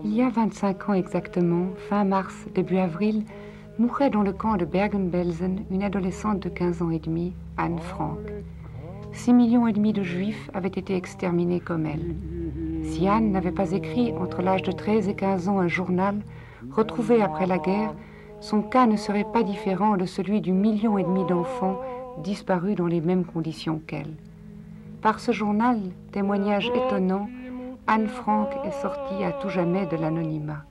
Il y a 25 ans exactement, fin mars, début avril, mourait dans le camp de Bergen-Belsen une adolescente de 15 ans et demi, Anne Frank. 6,5 millions de Juifs avaient été exterminés comme elle. Si Anne n'avait pas écrit entre l'âge de 13 et 15 ans un journal, retrouvé après la guerre, son cas ne serait pas différent de celui du 1,5 million d'enfants disparus dans les mêmes conditions qu'elle. Par ce journal, témoignage étonnant, Anne Frank est sortie à tout jamais de l'anonymat.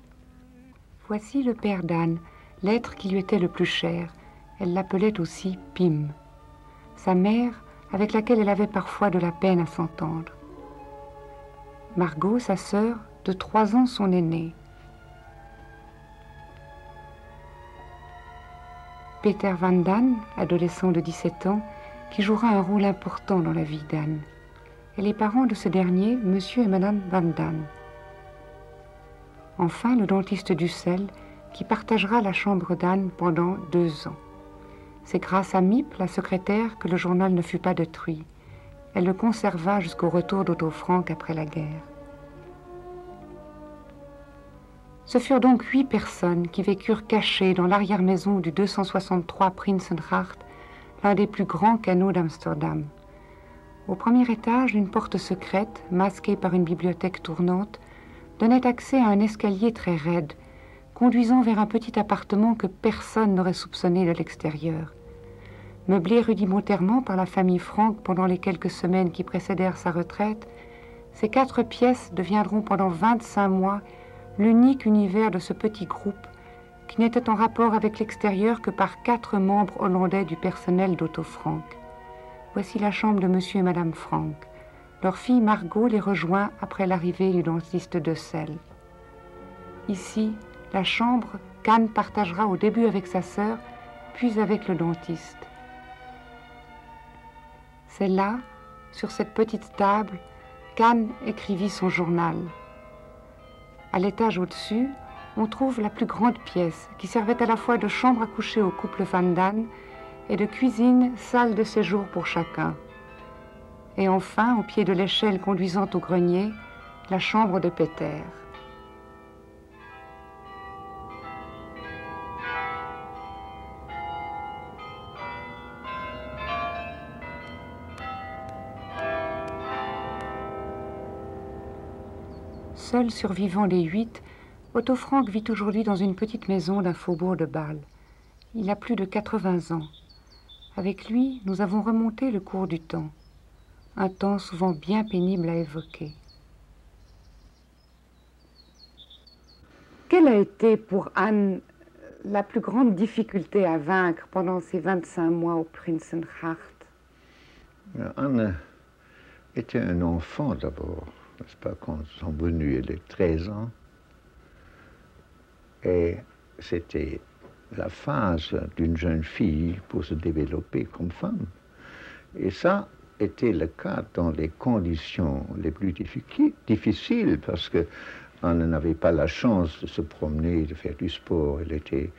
Voici le père d'Anne, l'être qui lui était le plus cher. Elle l'appelait aussi Pim. Sa mère, avec laquelle elle avait parfois de la peine à s'entendre. Margot, sa sœur, de 3 ans son aînée. Peter Van Dan, adolescent de 17 ans, qui jouera un rôle important dans la vie d'Anne. Et les parents de ce dernier, monsieur et madame Van Dan. Enfin, le dentiste Dussel, qui partagera la chambre d'Anne pendant 2 ans. C'est grâce à Miep, la secrétaire, que le journal ne fut pas détruit. Elle le conserva jusqu'au retour d'Otto Frank après la guerre. Ce furent donc 8 personnes qui vécurent cachées dans l'arrière-maison du 263 Prinsengracht, l'un des plus grands canaux d'Amsterdam. Au premier étage, une porte secrète, masquée par une bibliothèque tournante, donnait accès à un escalier très raide, conduisant vers un petit appartement que personne n'aurait soupçonné de l'extérieur. Meublé rudimentairement par la famille Frank pendant les quelques semaines qui précédèrent sa retraite, ces 4 pièces deviendront pendant 25 mois l'unique univers de ce petit groupe qui n'était en rapport avec l'extérieur que par 4 membres hollandais du personnel d'Otto Frank. Voici la chambre de monsieur et madame Frank. Leur fille Margot les rejoint après l'arrivée du dentiste Dussel. Ici, la chambre qu'Anne partagera au début avec sa sœur, puis avec le dentiste. C'est là, sur cette petite table, qu'Anne écrivit son journal. À l'étage au-dessus, on trouve la plus grande pièce, qui servait à la fois de chambre à coucher au couple Van Dan et de cuisine, salle de séjour pour chacun. Et enfin, au pied de l'échelle conduisant au grenier, la chambre de Peter. Seul survivant des 8, Otto Frank vit aujourd'hui dans une petite maison d'un faubourg de Bâle. Il a plus de 80 ans. Avec lui, nous avons remonté le cours du temps. Un temps souvent bien pénible à évoquer. Quelle a été pour Anne la plus grande difficulté à vaincre pendant ces 25 mois au Prinsengracht? Anne était un enfant d'abord, n'est-ce pas, quand nous sommes venus, elle est 13 ans. Et c'était la phase d'une jeune fille pour se développer comme femme. Et ça était le cas dans les conditions les plus difficiles, parce qu'on n'avait pas la chance de se promener, de faire du sport. Elle était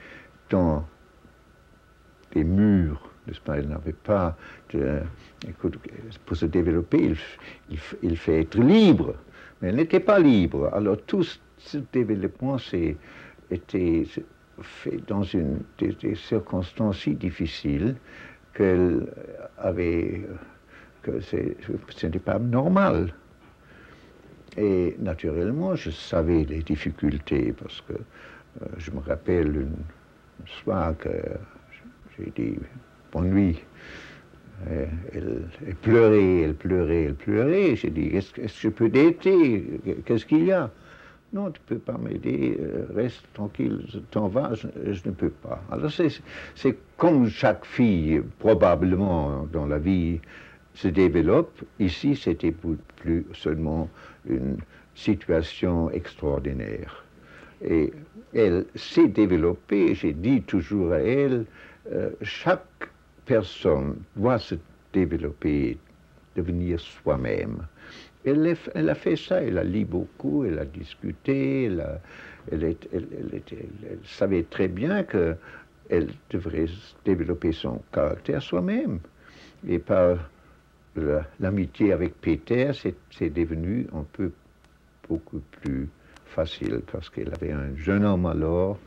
dans des murs, n'est-ce pas? Elle n'avait pas de... Écoute, pour se développer, il fait être libre, mais elle n'était pas libre. Alors tout ce développement était fait dans des circonstances si difficiles qu'elle avait... que ce n'était pas normal. Et naturellement, je savais les difficultés, parce que je me rappelle un soir que j'ai dit « bonne nuit ». Elle pleurait, elle pleurait, elle pleurait. J'ai dit « est-ce que je peux t'aider? Qu'est-ce qu'il y a ?» « Non, tu ne peux pas m'aider, reste tranquille, t'en vas, je ne peux pas. » Alors c'est comme chaque fille, probablement, dans la vie, se développe. Ici, c'était plus seulement une situation extraordinaire. Et elle s'est développée, j'ai dit toujours à elle, chaque personne doit se développer, devenir soi-même. Elle a fait ça, elle a lu beaucoup, elle a discuté, elle savait très bien qu'elle devrait développer son caractère soi-même. Et par l'amitié avec Peter, c'est devenu un peu beaucoup plus facile parce qu'elle avait un jeune homme alors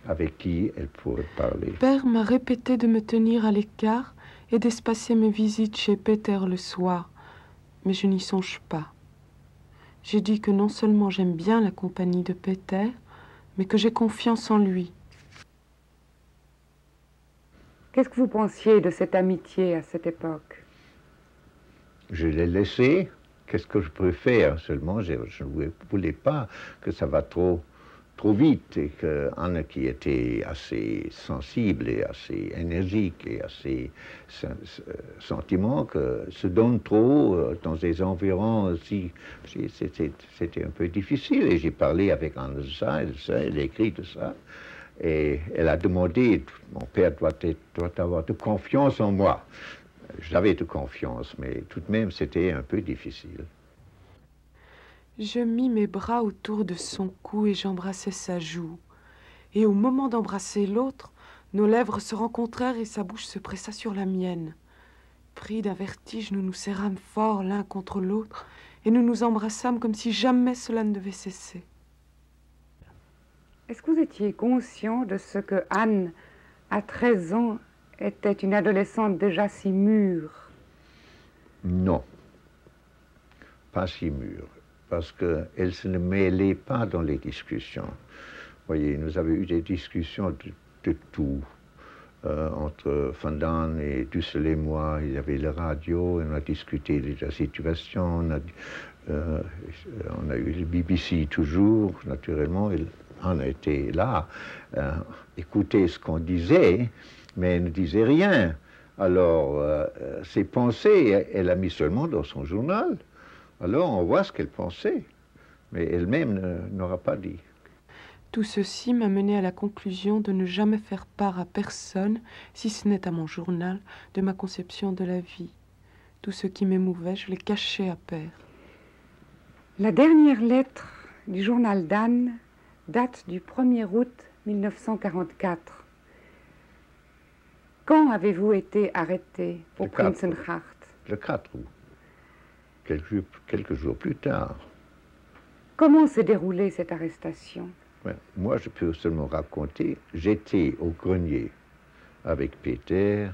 avec qui elle pourrait parler. Père m'a répété de me tenir à l'écart et d'espacer mes visites chez Peter le soir, mais je n'y songe pas. J'ai dit que non seulement j'aime bien la compagnie de Peter, mais que j'ai confiance en lui. Qu'est-ce que vous pensiez de cette amitié à cette époque? Je l'ai laissé. Qu'est-ce que je peux faire? Seulement, je ne voulais pas que ça va trop vite et que Anne, qui était assez sensible et assez énergique et assez sentiment, que se donne trop dans des environs aussi. C'était un peu difficile et j'ai parlé avec Anne de ça, elle a écrit de ça. Et elle a demandé, mon père doit avoir de confiance en moi. J'avais de confiance, mais tout de même, c'était un peu difficile. Je mis mes bras autour de son cou et j'embrassai sa joue. Et au moment d'embrasser l'autre, nos lèvres se rencontrèrent et sa bouche se pressa sur la mienne. Pris d'un vertige, nous nous serrâmes fort l'un contre l'autre et nous nous embrassâmes comme si jamais cela ne devait cesser. Est-ce que vous étiez conscient de ce que Anne, à 13 ans, était une adolescente déjà si mûre? Non, pas si mûre, parce qu'elle ne se mêlait pas dans les discussions. Vous voyez, nous avions eu des discussions de tout. Entre Van et Dussel et moi, il y avait la radio, on a discuté de la situation, on a eu le BBC toujours, naturellement, on a été là, écouter ce qu'on disait, mais elle ne disait rien. Alors, ses pensées, elle a mis seulement dans son journal. Alors, on voit ce qu'elle pensait, mais elle-même n'aura pas dit. Tout ceci m'a mené à la conclusion de ne jamais faire part à personne, si ce n'est à mon journal, de ma conception de la vie. Tout ce qui m'émouvait, je l'ai caché à Père. La dernière lettre du journal d'Anne date du 1er août 1944. Quand avez-vous été arrêté au Prinsengracht? Le 4 août, quelques jours plus tard. Comment s'est déroulée cette arrestation? Moi, je peux seulement raconter, j'étais au grenier avec Peter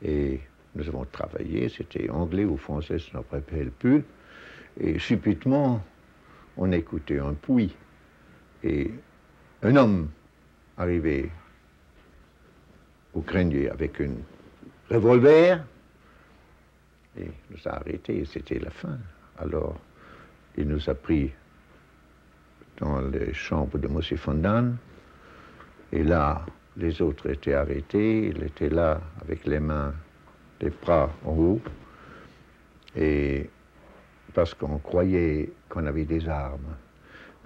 et nous avons travaillé, c'était anglais ou français, je ne me rappelle plus, et subitement, on écoutait un bruit et un homme arrivait au grenier avec un revolver et nous a arrêtés et c'était la fin. Alors, il nous a pris dans les chambres de M. Van. Et là, les autres étaient arrêtés. Il était là avec les mains, les bras en haut. Et parce qu'on croyait qu'on avait des armes.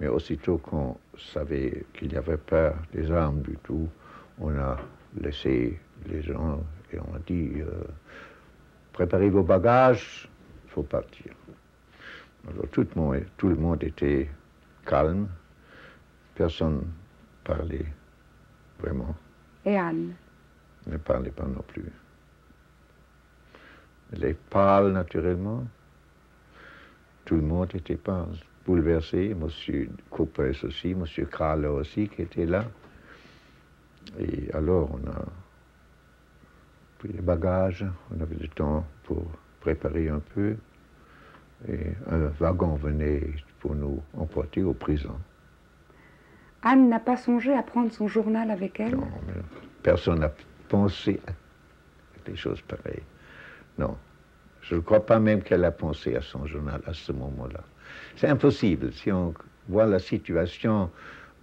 Mais aussitôt qu'on savait qu'il n'y avait pas des armes du tout, on a laissé les gens et on a dit préparez vos bagages, il faut partir. Alors tout le monde était calme, personne parlait vraiment. Et Anne? Ne parlait pas non plus. Elle est pâle naturellement. Tout le monde était pâle, bouleversé. Monsieur Coppers aussi, Monsieur Kraler aussi qui était là. Et alors on a pris les bagages, on avait le temps pour préparer un peu. Et un wagon venait pour nous emporter aux prisons. Anne n'a pas songé à prendre son journal avec elle? Non, mais personne n'a pensé à des choses pareilles. Non, je ne crois pas même qu'elle a pensé à son journal à ce moment-là. C'est impossible. Si on voit la situation,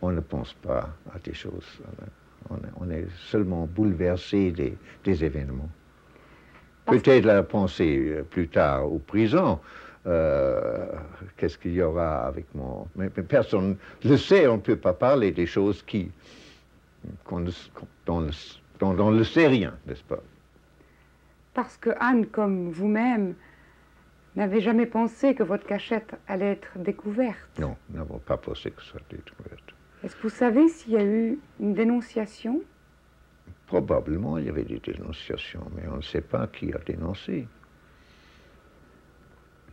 on ne pense pas à des choses. On est seulement bouleversé des événements. Peut-être la pensée plus tard aux prisons. Qu'est-ce qu'il y aura avec moi? Mais personne ne le sait, on ne peut pas parler des choses dont on ne sait rien, n'est-ce pas? Parce que Anne, comme vous-même, n'avez jamais pensé que votre cachette allait être découverte. Non, nous n'avons pas pensé que ça soit découverte. Est-ce que vous savez s'il y a eu une dénonciation? Probablement, il y avait des dénonciations, mais on ne sait pas qui a dénoncé.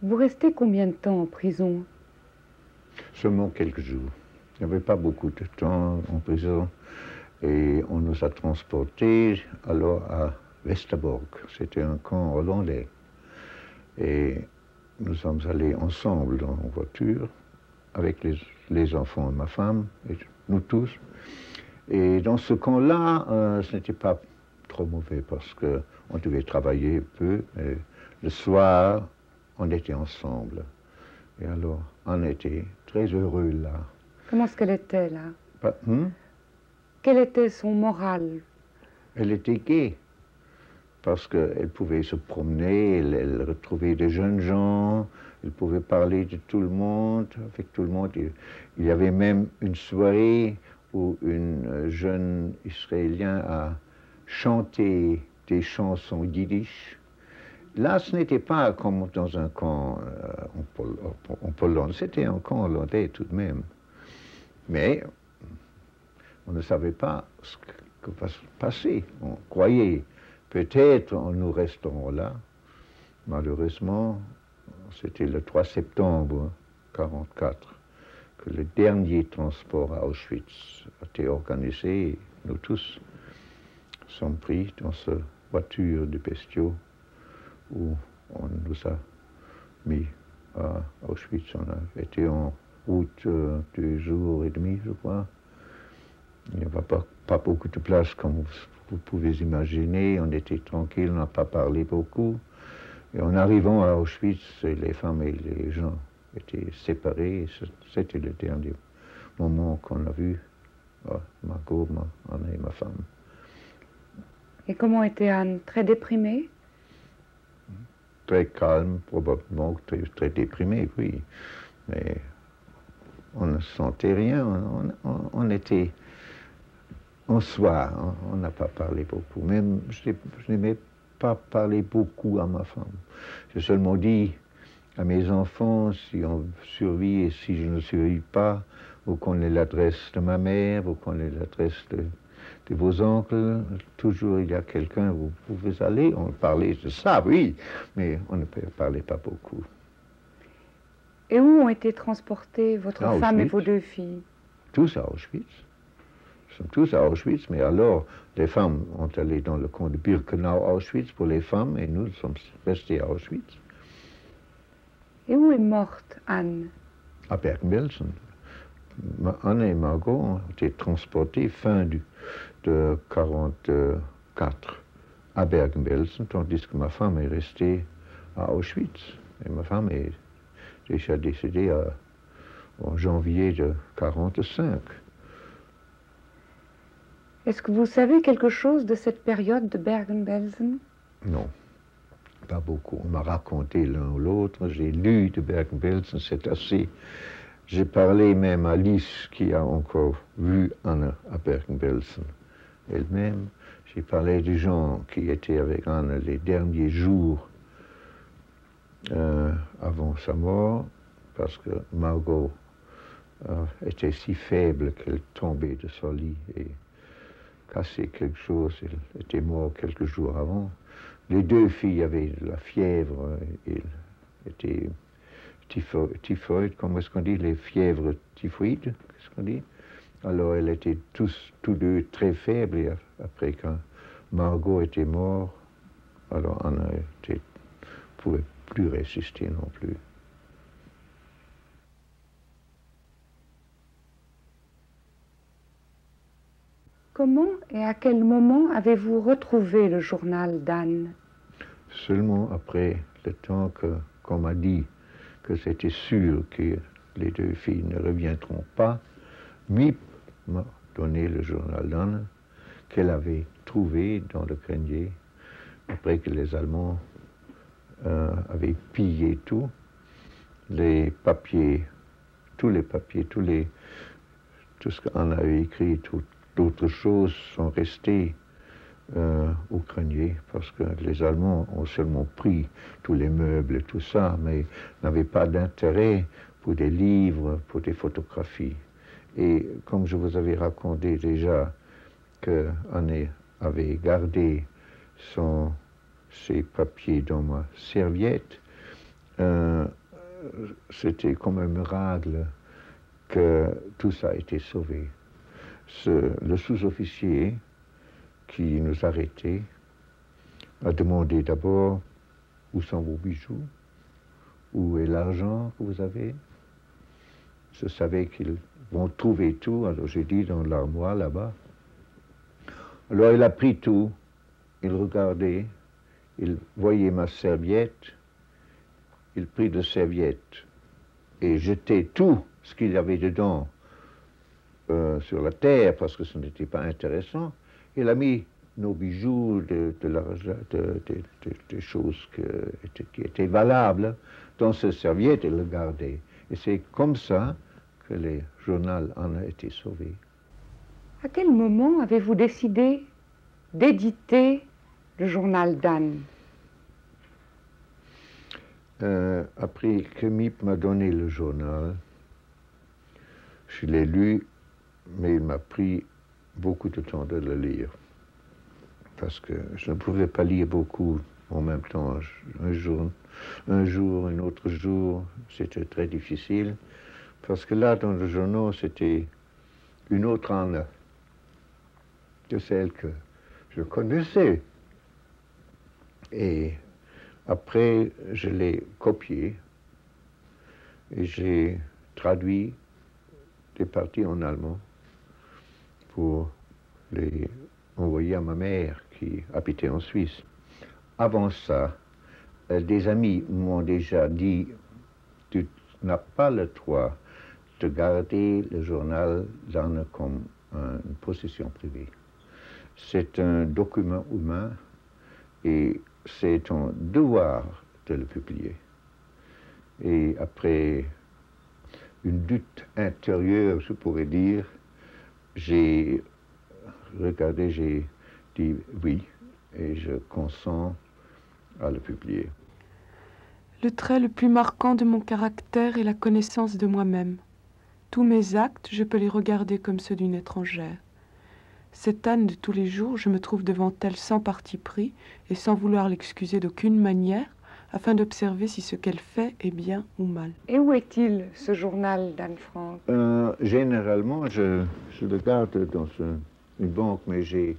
Vous restez combien de temps en prison? Seulement quelques jours. Il n'y avait pas beaucoup de temps en prison. Et on nous a transportés alors à Westerbork. C'était un camp hollandais. Et nous sommes allés ensemble dans une voiture avec les enfants et ma femme, et nous tous. Et dans ce camp-là, ce n'était pas trop mauvais parce qu'on devait travailler peu. Et le soir, on était ensemble. Et alors, on était très heureux là. Comment est-ce qu'elle était là? Hum? Quel était son moral? Elle était gaie, parce qu'elle pouvait se promener, elle retrouvait des jeunes gens, elle pouvait parler de tout le monde, avec tout le monde. Il y avait même une soirée où une jeune Israélienne a chanté des chansons yiddish. Là, ce n'était pas comme dans un camp en Pologne, c'était un camp hollandais tout de même. Mais on ne savait pas ce que va se passer. On croyait peut-être nous resterons là. Malheureusement, c'était le 3 septembre 1944 que le dernier transport à Auschwitz a été organisé. Nous tous sommes pris dans cette voiture de bestiaux où on nous a mis à Auschwitz. On a été en route 2 jours et demi, je crois. Il n'y avait pas beaucoup de place, comme vous pouvez imaginer. On était tranquille, on n'a pas parlé beaucoup. Et en arrivant à Auschwitz, les femmes et les gens étaient séparés. C'était le dernier moment qu'on a vu. Margot, Anne et ma femme. Et comment était Anne? Très déprimée? Très calme, probablement, très déprimée, oui. Mais on ne sentait rien. On était en soi, on n'a pas parlé beaucoup. Même, je n'aimais pas parler beaucoup à ma femme. J'ai seulement dit à mes enfants, si on survit et si je ne survis pas, vous connaissez l'adresse de ma mère, vous connaissez l'adresse de vos oncles, toujours il y a quelqu'un, vous pouvez aller. On parlait de ça, oui, mais on ne parlait pas beaucoup. Et où ont été transportés votre femme et Auschwitz. vos 2 filles? Tous à Auschwitz. Nous sommes tous à Auschwitz, mais alors les femmes ont allé dans le camp de Birkenau à Auschwitz pour les femmes et nous sommes restés à Auschwitz. Et où est morte Anne? À Bergen-Belsen. Anne et Margot ont été transportées fin de 1944 à Bergen-Belsen, tandis que ma femme est restée à Auschwitz. Et ma femme est déjà décédée en janvier de 1945. Est-ce que vous savez quelque chose de cette période de Bergen-Belsen? Non, pas beaucoup. On m'a raconté l'un ou l'autre. J'ai lu de Bergen-Belsen, c'est assez. J'ai parlé même à Lise, qui a encore vu Anne à Bergen-Belsen elle-même. J'ai parlé des gens qui étaient avec Anne les derniers jours avant sa mort, parce que Margot était si faible qu'elle tombait de son lit et cassé quelque chose, elle était morte quelques jours avant. Les 2 filles avaient de la fièvre, elles étaient typhoïdes, comment est-ce qu'on dit, les fièvres typhoïdes, qu'est-ce qu'on dit? Alors elles étaient tous 2 très faibles, et après quand Margot était morte, alors Anna ne pouvait plus résister non plus. Comment et à quel moment avez-vous retrouvé le journal d'Anne? Seulement après le temps qu'on m'a dit que c'était sûr que les 2 filles ne reviendront pas, Miep m'a donné le journal d'Anne qu'elle avait trouvé dans le grenier après que les Allemands avaient pillé tout, les papiers, tous les papiers, tout ce qu'Anne avait écrit, d'autres choses sont restées au grenier parce que les Allemands ont seulement pris tous les meubles et tout ça, mais n'avaient pas d'intérêt pour des livres, pour des photographies. Et comme je vous avais raconté déjà que Anne avait gardé ses papiers dans ma serviette, c'était comme un miracle que tout ça a été sauvé. Le sous-officier qui nous arrêtait a demandé d'abord où sont vos bijoux, où est l'argent que vous avez. Je savais qu'ils vont trouver tout, alors j'ai dit dans l'armoire là-bas. Alors il a pris tout, il regardait, il voyait ma serviette, il prit la serviette et jetait tout ce qu'il y avait dedans sur la terre parce que ce n'était pas intéressant. Il a mis nos bijoux, des choses qui étaient valables dans cette serviette et le gardait. Et c'est comme ça que le journal en a été sauvé. À quel moment avez-vous décidé d'éditer le journal d'Anne? Après que Miep m'a donné le journal, je l'ai lu, mais il m'a pris beaucoup de temps de le lire. Parce que je ne pouvais pas lire beaucoup en même temps. Un jour, un autre jour, c'était très difficile. Parce que là, dans le journal, c'était une autre Anne que celle que je connaissais. Et après, je l'ai copié et j'ai traduit des parties en allemand pour les envoyer à ma mère qui habitait en Suisse. Avant ça, des amis m'ont déjà dit « Tu n'as pas le droit de garder le journal d'Anne comme une possession privée. C'est un document humain et c'est ton devoir de le publier. » Et après une lutte intérieure, je pourrais dire, j'ai regardé, j'ai dit oui, et je consens à le publier. Le trait le plus marquant de mon caractère est la connaissance de moi-même. Tous mes actes, je peux les regarder comme ceux d'une étrangère. Cette Anne de tous les jours, je me trouve devant elle sans parti pris et sans vouloir l'excuser d'aucune manière, afin d'observer si ce qu'elle fait est bien ou mal. Et où est-il, ce journal d'Anne Frank? Généralement, je le garde dans une banque, mais j'ai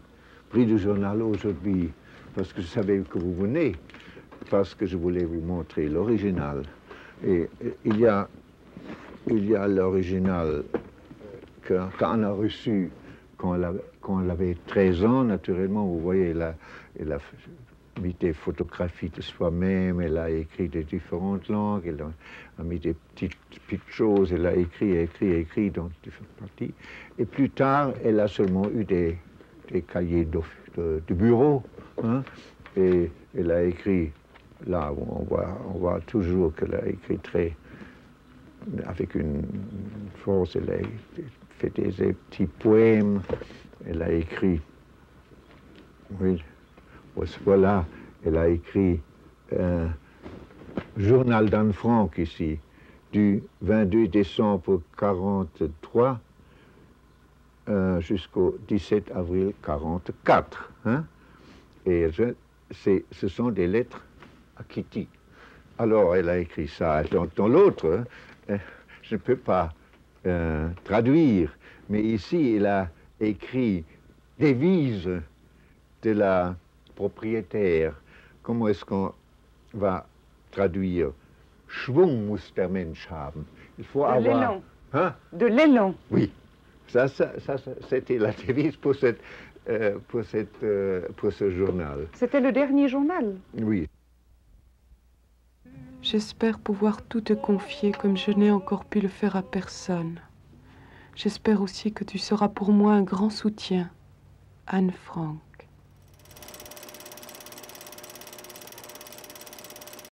pris le journal aujourd'hui parce que je savais que vous venez, parce que je voulais vous montrer l'original. Et il y a l'original qu'on a reçu quand elle avait 13 ans, naturellement. Vous voyez, elle a mis des photographies de soi-même, elle a écrit des différentes langues, elle a mis des petites choses, elle a écrit dans différentes parties. Et plus tard, elle a seulement eu des cahiers de bureau, hein, et elle a écrit, là, on voit toujours qu'elle a écrit avec une force, elle a fait des petits poèmes, elle a écrit, oui, voilà, elle a écrit Journal d'Anne Frank ici, du 22 décembre 1943 jusqu'au 17 avril 1944. Hein? Et ce sont des lettres à Kitty. Alors elle a écrit ça. Dans l'autre, je ne peux pas traduire, mais ici elle a écrit devise de la propriétaire. Comment est-ce qu'on va traduire? Schwung muss der Mensch haben. Il faut avoir... l'élan. Hein? De l'élan. Oui. Ça c'était la devise pour ce journal. C'était le dernier journal. Oui. J'espère pouvoir tout te confier comme je n'ai encore pu le faire à personne. J'espère aussi que tu seras pour moi un grand soutien. Anne Frank.